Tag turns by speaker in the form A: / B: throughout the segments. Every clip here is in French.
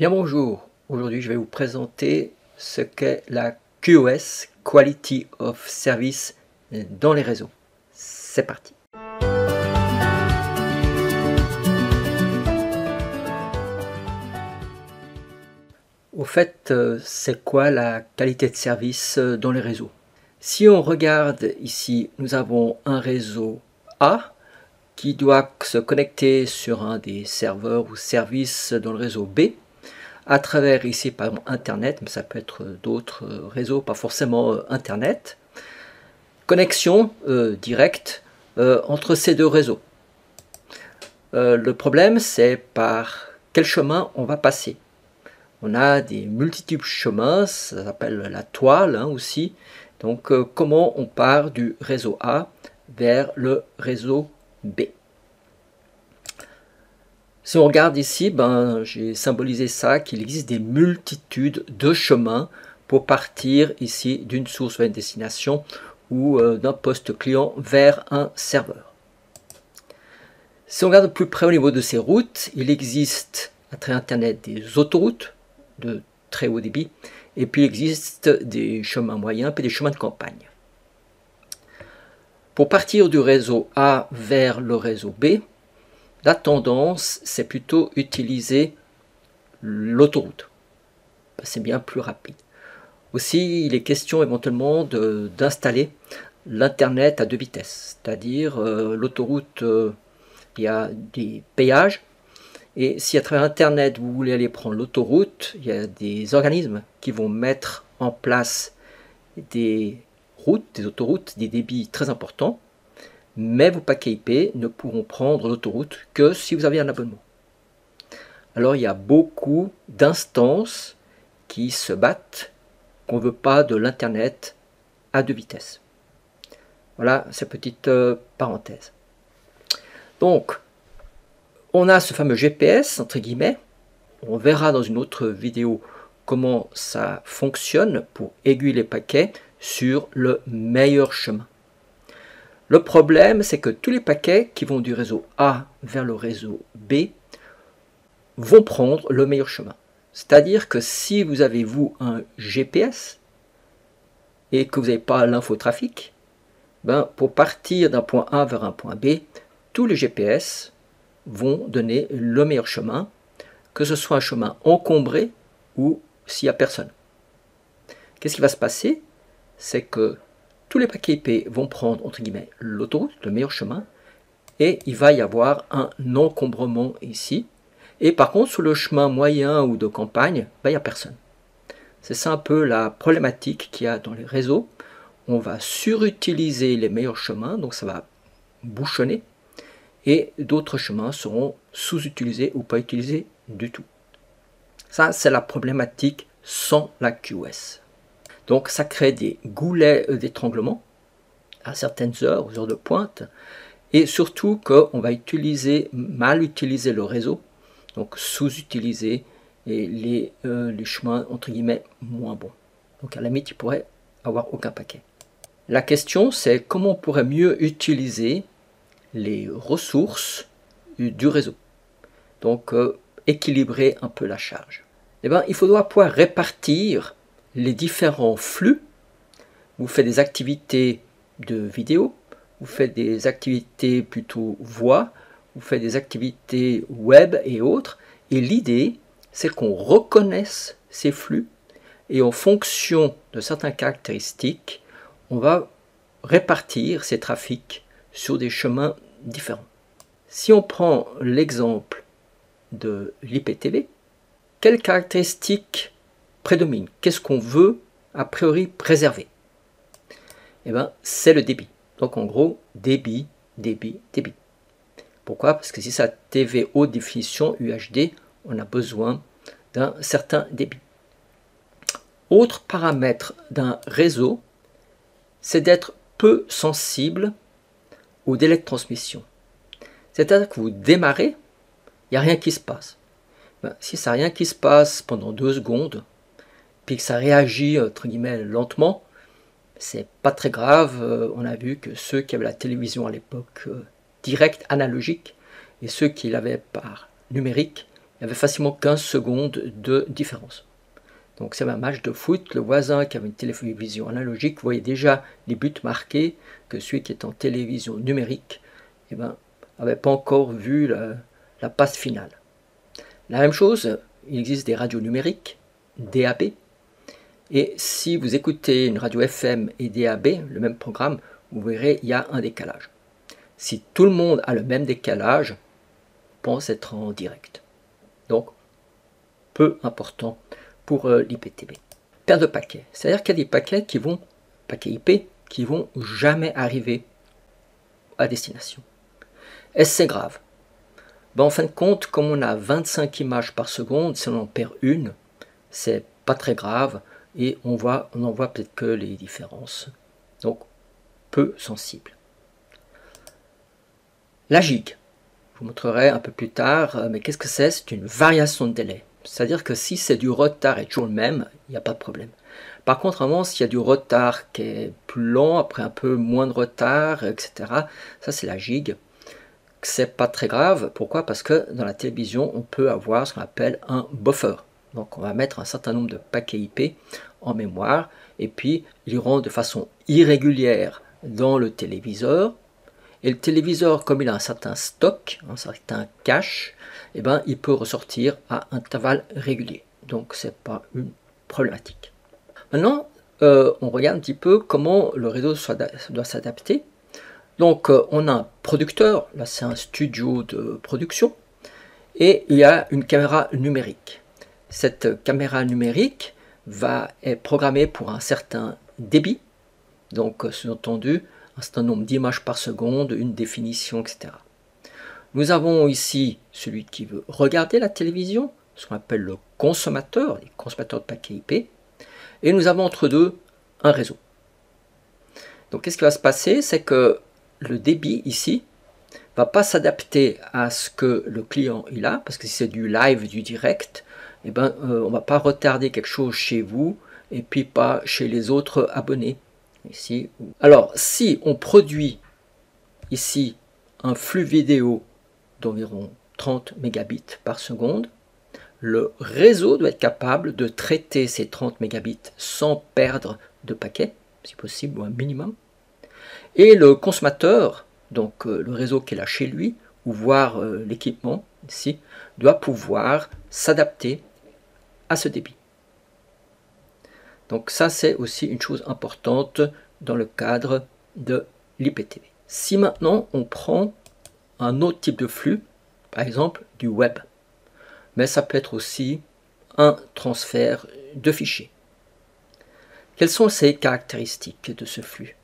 A: Bien bonjour, aujourd'hui je vais vous présenter ce qu'est la QoS, Quality of Service dans les réseaux. C'est parti. Au fait, c'est quoi la qualité de service dans les réseaux? Si on regarde ici, nous avons un réseau A qui doit se connecter sur un des serveurs ou services dans le réseau B, à travers ici par exemple Internet, mais ça peut être d'autres réseaux, pas forcément Internet. Connexion directe entre ces deux réseaux. Le problème, c'est par quel chemin on va passer. On a des multiples chemins, ça s'appelle la toile aussi. Donc comment on part du réseau A vers le réseau B. Si on regarde ici, j'ai symbolisé ça, qu'il existe des multitudes de chemins pour partir ici d'une source vers une destination ou d'un poste client vers un serveur. Si on regarde de plus près au niveau de ces routes, il existe à travers Internet des autoroutes de très haut débit et puis il existe des chemins moyens et des chemins de campagne. Pour partir du réseau A vers le réseau B, la tendance, c'est plutôt utiliser l'autoroute. C'est bien plus rapide. Aussi, il est question éventuellement d'installer l'Internet à deux vitesses. C'est-à-dire, l'autoroute, il y a des péages. Et si à travers Internet, vous voulez aller prendre l'autoroute, il y a des organismes qui vont mettre en place des routes, des autoroutes, des débits très importants. Mais vos paquets IP ne pourront prendre l'autoroute que si vous avez un abonnement. Alors il y a beaucoup d'instances qui se battent qu'on ne veut pas de l'Internet à deux vitesses. Voilà cette petite parenthèse. Donc, on a ce fameux GPS, entre guillemets. On verra dans une autre vidéo comment ça fonctionne pour aiguiller les paquets sur le meilleur chemin. Le problème, c'est que tous les paquets qui vont du réseau A vers le réseau B vont prendre le meilleur chemin. C'est-à-dire que si vous avez, vous, un GPS et que vous n'avez pas l'infotrafic, pour partir d'un point A vers un point B, tous les GPS vont donner le meilleur chemin, que ce soit un chemin encombré ou s'il n'y a personne. Qu'est-ce qui va se passer? C'est que tous les paquets IP vont prendre, entre guillemets, l'autoroute, le meilleur chemin, et il va y avoir un encombrement ici. Et par contre, sur le chemin moyen ou de campagne, il n'y a personne. C'est ça un peu la problématique qu'il y a dans les réseaux. On va surutiliser les meilleurs chemins, donc ça va bouchonner, et d'autres chemins seront sous-utilisés ou pas utilisés du tout. Ça, c'est la problématique sans la QoS. Donc ça crée des goulets d'étranglement à certaines heures, aux heures de pointe, et surtout qu'on va mal utiliser le réseau, donc sous-utiliser les chemins entre guillemets moins bons. Donc à la limite, il pourrait avoir aucun paquet. La question, c'est comment on pourrait mieux utiliser les ressources du réseau. Donc équilibrer un peu la charge. Il faudra pouvoir répartir les différents flux. Vous faites des activités de vidéo, vous faites des activités plutôt voix, vous faites des activités web et autres. Et l'idée, c'est qu'on reconnaisse ces flux et en fonction de certaines caractéristiques, on va répartir ces trafics sur des chemins différents. Si on prend l'exemple de l'IPTV, quelles caractéristiques prédomine? Qu'est-ce qu'on veut a priori préserver? C'est le débit. Donc en gros, débit, débit, débit. Pourquoi? Parce que si c'est TV haute définition UHD, on a besoin d'un certain débit. Autre paramètre d'un réseau, c'est d'être peu sensible au délai de transmission. C'est-à-dire que vous démarrez, il n'y a rien qui se passe. Si ça n'a rien qui se passe pendant 2 secondes, puis que ça réagit entre guillemets lentement, c'est pas très grave. On a vu que ceux qui avaient la télévision à l'époque directe, analogique, et ceux qui l'avaient par numérique, il y avait facilement 15 secondes de différence. Donc c'est un match de foot, le voisin qui avait une télévision analogique voyait déjà les buts marqués, que celui qui est en télévision numérique n'avait pas encore vu la passe finale. La même chose, il existe des radios numériques, DAB, et si vous écoutez une radio FM et DAB, le même programme, vous verrez il y a un décalage. Si tout le monde a le même décalage, on pense être en direct. Donc, peu important pour l'IPTV. Paire de paquets, c'est-à-dire qu'il y a des paquets IP, qui vont jamais arriver à destination. Est-ce c'est grave? En fin de compte, comme on a 25 images par seconde, si on en perd une, c'est pas très grave et on en voit peut-être que les différences. Donc, peu sensible. La gigue, je vous montrerai un peu plus tard, mais qu'est-ce que c'est? C'est une variation de délai. C'est-à-dire que si c'est du retard et toujours le même, il n'y a pas de problème. Par contre, vraiment, s'il y a du retard qui est plus lent, après un peu moins de retard, etc., ça c'est la gigue. C'est pas très grave. Pourquoi? Parce que dans la télévision, on peut avoir ce qu'on appelle un buffer. Donc on va mettre un certain nombre de paquets IP en mémoire, et puis ils rentrent de façon irrégulière dans le téléviseur. Et le téléviseur, comme il a un certain stock, un certain cache, il peut ressortir à intervalles réguliers. Donc c'est pas une problématique. Maintenant, on regarde un petit peu comment le réseau doit s'adapter. Donc on a un producteur, là c'est un studio de production, et il y a une caméra numérique. Cette caméra numérique être programmée pour un certain débit, donc sous-entendu un certain nombre d'images par seconde, une définition, etc. Nous avons ici celui qui veut regarder la télévision, ce qu'on appelle le consommateur, les consommateurs de paquets IP, et nous avons entre deux un réseau. Donc qu'est-ce qui va se passer? C'est que le débit ici va pas s'adapter à ce que le client il a, parce que si c'est du live, du direct, on va pas retarder quelque chose chez vous et puis pas chez les autres abonnés. Ici. Alors si on produit ici un flux vidéo d'environ 30 mégabits par seconde, le réseau doit être capable de traiter ces 30 mégabits sans perdre de paquets, si possible, ou un minimum. Et le consommateur, donc le réseau qui est là chez lui, ou voir l'équipement ici, doit pouvoir s'adapter à ce débit. Donc ça, c'est aussi une chose importante dans le cadre de l'IPTV. Si maintenant on prend un autre type de flux, par exemple du web, mais ça peut être aussi un transfert de fichiers. Quelles sont ces caractéristiques de ce flux?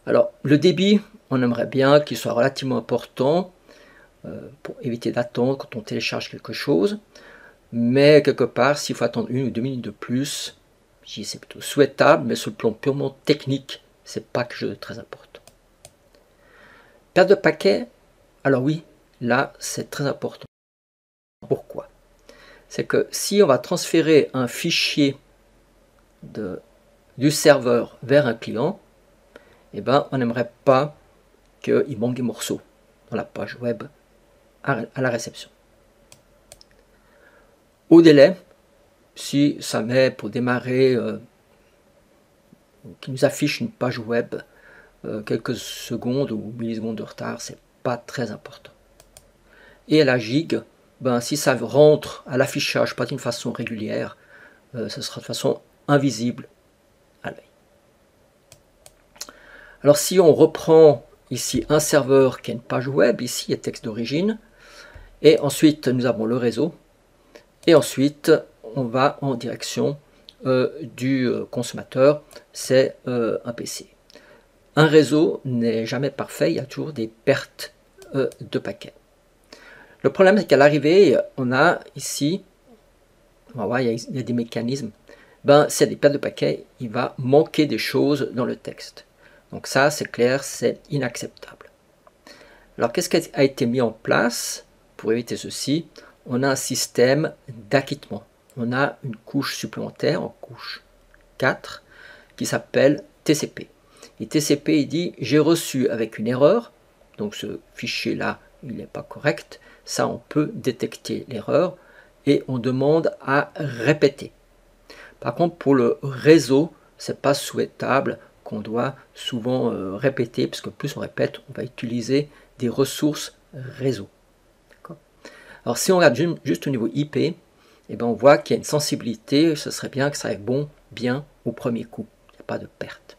A: Alors, le débit, on aimerait bien qu'il soit relativement important pour éviter d'attendre quand on télécharge quelque chose. Mais quelque part, s'il faut attendre 1 ou 2 minutes de plus, c'est plutôt souhaitable, mais sur le plan purement technique, c'est pas quelque chose de très important. Perte de paquets, alors oui, là, c'est très important. Pourquoi? C'est que si on va transférer un fichier du serveur vers un client, on n'aimerait pas qu'il manque des morceaux dans la page web à la réception. Au délai, si ça met pour démarrer, qui nous affiche une page web quelques secondes ou millisecondes de retard, c'est pas très important. Et à la gigue, si ça rentre à l'affichage pas d'une façon régulière, ce sera de façon invisible à l'œil. Alors si on reprend ici un serveur qui a une page web, ici il y a texte d'origine, et ensuite nous avons le réseau, et ensuite on va en direction du consommateur, c'est un PC. Un réseau n'est jamais parfait, il y a toujours des pertes de paquets. Le problème c'est qu'à l'arrivée, on a ici, on va voir, il y a des mécanismes, c'est des pertes de paquets, il va manquer des choses dans le texte. Donc ça, c'est clair, c'est inacceptable. Alors qu'est-ce qui a été mis en place pour éviter ceci? On a un système d'acquittement. On a une couche supplémentaire, en couche 4, qui s'appelle TCP. Et TCP, il dit, j'ai reçu avec une erreur, donc ce fichier-là, il n'est pas correct, ça on peut détecter l'erreur et on demande à répéter. Par contre, pour le réseau, c'est pas souhaitable qu'on doit souvent répéter, parce que plus on répète, on va utiliser des ressources réseau. Alors si on regarde juste au niveau IP, eh ben, on voit qu'il y a une sensibilité, ce serait bien que ça aille bien au premier coup, il n'y a pas de perte.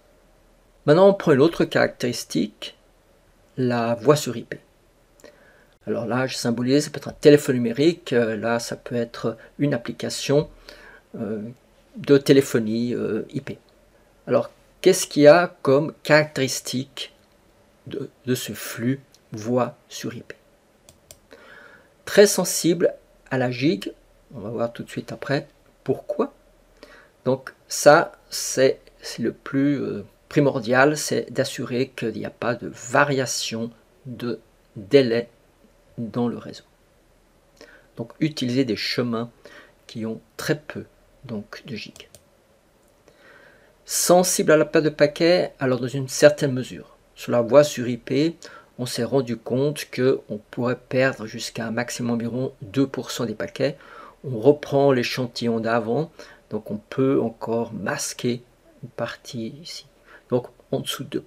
A: Maintenant on prend une autre caractéristique, la voix sur IP. Alors là je symbolise, ça peut être un téléphone numérique, là ça peut être une application de téléphonie IP. Alors qu'est-ce qu'il y a comme caractéristique de ce flux voix sur IP? Très sensible à la gigue, on va voir tout de suite après pourquoi. Donc ça c'est le plus primordial, c'est d'assurer qu'il n'y a pas de variation de délai dans le réseau. Donc utiliser des chemins qui ont très peu donc, de gigs. Sensible à la perte de paquets, alors dans une certaine mesure. Sur la voie sur IP, on s'est rendu compte qu'on pourrait perdre jusqu'à un maximum environ 2% des paquets. On reprend l'échantillon d'avant, donc on peut encore masquer une partie ici. Donc en dessous de 2%.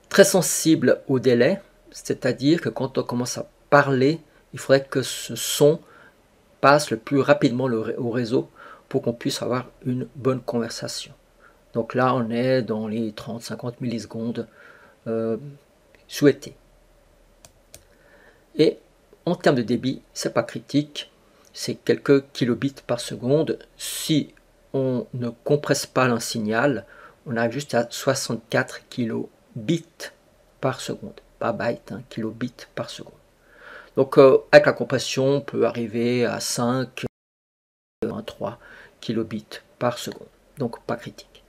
A: Très sensible au délai, c'est-à-dire que quand on commence à parler, il faudrait que ce son passe le plus rapidement au réseau pour qu'on puisse avoir une bonne conversation. Donc là, on est dans les 30-50 millisecondes souhaités. Et en termes de débit, c'est pas critique, c'est quelques kilobits par seconde. Si on ne compresse pas un signal, on arrive juste à 64 kilobits par seconde. Pas byte, hein, kilobits par seconde. Donc avec la compression, on peut arriver à 5, 3 kilobits par seconde. Donc pas critique.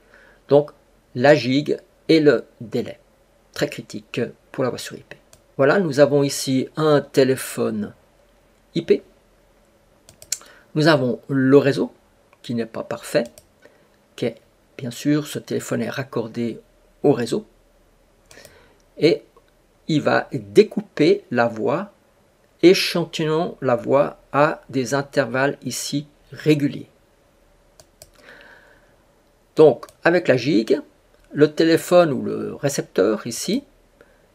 A: Donc la gigue et le délai. Très critique pour la voix sur IP. Voilà, nous avons ici un téléphone IP. Nous avons le réseau qui n'est pas parfait, qui est bien sûr, ce téléphone est raccordé au réseau. Et il va découper la voix, échantillonnant la voix à des intervalles ici réguliers. Donc avec la gigue, le téléphone ou le récepteur ici,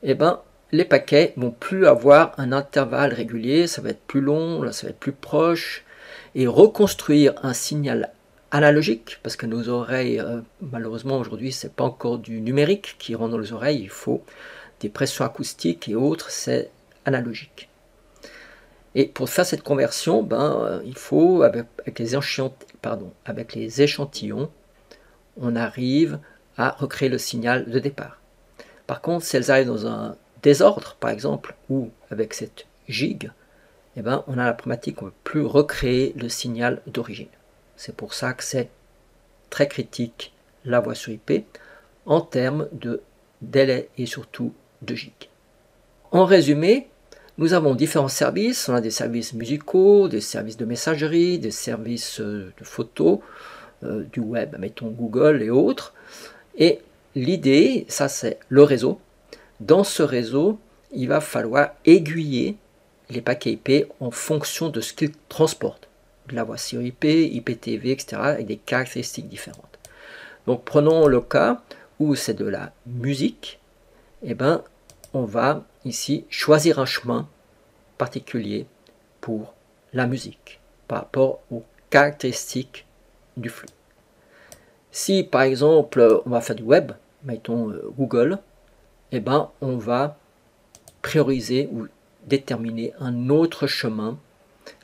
A: eh ben, les paquets vont plus avoir un intervalle régulier, ça va être plus long, là ça va être plus proche, et reconstruire un signal analogique, parce que nos oreilles, malheureusement aujourd'hui c'est pas encore du numérique qui rentre dans les oreilles, il faut des pressions acoustiques et autres, c'est analogique. Et pour faire cette conversion, il faut, avec les échantillons, on arrive à recréer le signal de départ. Par contre, si elles arrivent dans un désordre, par exemple, ou avec cette gigue, eh ben, on a la problématique qu'on ne peut plus recréer le signal d'origine. C'est pour ça que c'est très critique la voix sur IP en termes de délai et surtout de gigue. En résumé, nous avons différents services. On a des services musicaux, des services de messagerie, des services de photos, du web, mettons Google et autres. Et l'idée, ça c'est le réseau. Dans ce réseau, il va falloir aiguiller les paquets IP en fonction de ce qu'ils transportent. De la voix sur IP, IPTV, etc. avec des caractéristiques différentes. Donc prenons le cas où c'est de la musique. Eh ben, on va ici choisir un chemin particulier pour la musique par rapport aux caractéristiques du flux. Si par exemple on va faire du web, mettons Google, eh ben, on va prioriser ou déterminer un autre chemin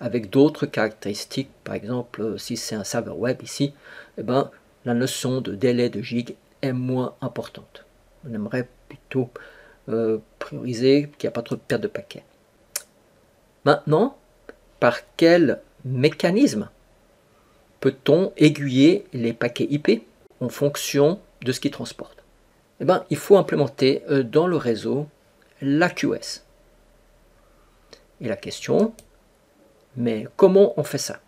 A: avec d'autres caractéristiques. Par exemple, si c'est un serveur web ici, eh ben, la notion de délai de gigue est moins importante. On aimerait plutôt prioriser qu'il n'y a pas trop de perte de paquets. Maintenant, par quel mécanisme peut-on aiguiller les paquets IP en fonction de ce qu'ils transportent? Eh bien, il faut implémenter dans le réseau l'AQS. Et la question, mais comment on fait ça?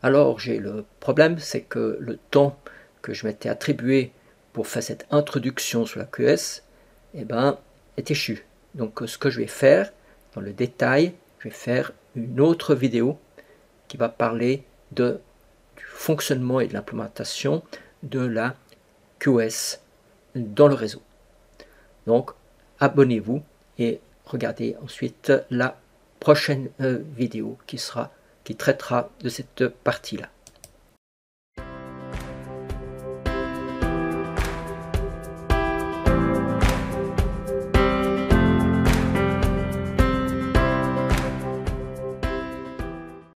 A: Alors, j'ai le problème, c'est que le temps que je m'étais attribué pour faire cette introduction sur l'AQS, eh ben, est échu. Donc, ce que je vais faire, dans le détail, je vais faire une autre vidéo qui va parler du fonctionnement et de l'implémentation de la QoS dans le réseau. Donc, abonnez-vous et regardez ensuite la prochaine vidéo qui traitera de cette partie-là.